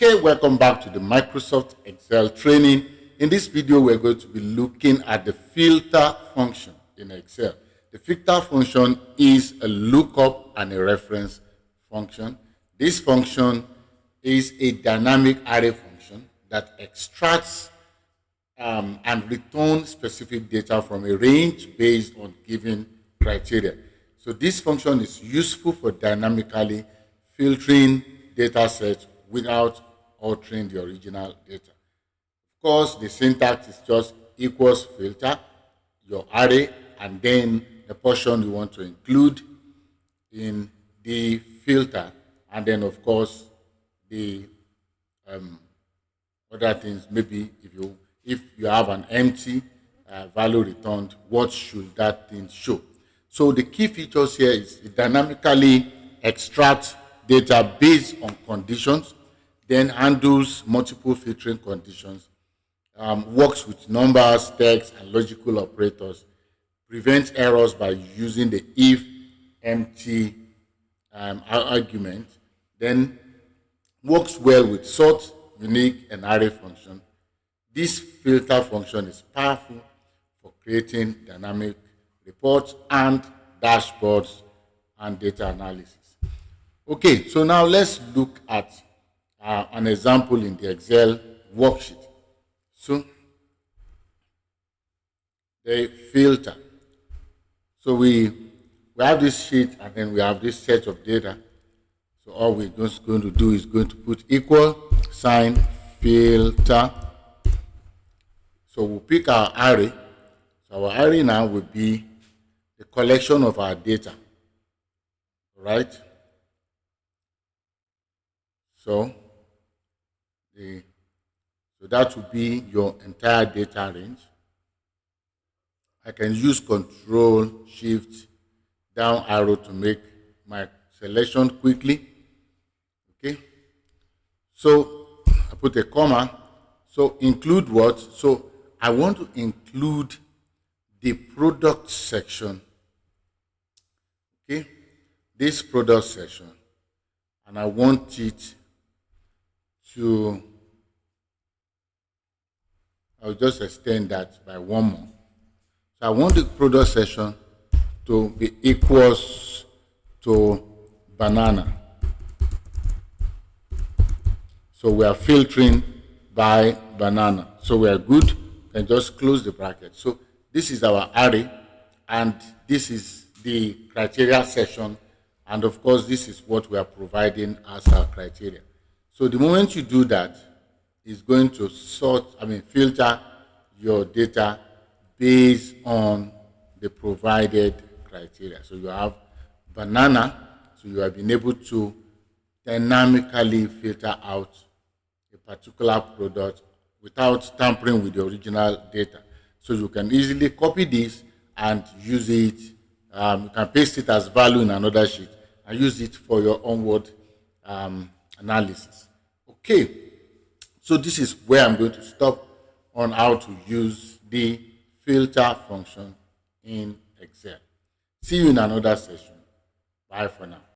Okay, welcome back to the Microsoft Excel training. In this video, we're going to be looking at the filter function in Excel. The filter function is a lookup and a reference function. This function is a dynamic array function that extracts and returns specific data from a range based on given criteria. So this function is useful for dynamically filtering data sets without altering the original data. Of course, the syntax is just equals filter, your array, and then the portion you want to include in the filter, and then of course the other things. Maybe if you have an empty value returned, what should that thing show? So the key features here is it dynamically extracts data based on conditions, then handles multiple filtering conditions, works with numbers, text, and logical operators, prevents errors by using the if empty argument, then works well with sort, unique, and array function. This filter function is powerful for creating dynamic reports and dashboards and data analysis. Okay, so now let's look at an example in the Excel worksheet. So the filter. So we have this sheet and then we have this set of data. So all we're just going to do is going to put equal sign filter. So we'll pick our array. So our array now will be the collection of our data, right? So that will be your entire data range. I can use Control Shift down arrow to make my selection quickly. Okay. So I put a comma. So include what? So I want to include the product section. Okay. This product section. And I want it to, I'll just extend that by one more. So I want the product section to be equals to banana. So we are filtering by banana. So we are good. Then just close the bracket. So this is our array, and this is the criteria section. And of course, this is what we are providing as our criteria. So the moment you do that, it's going to filter your data based on the provided criteria. So you have banana, so you have been able to dynamically filter out a particular product without tampering with the original data. So you can easily copy this and use it. You can paste it as value in another sheet and use it for your onward analysis. Okay, so this is where I'm going to stop on how to use the filter function in Excel. See you in another session. Bye for now.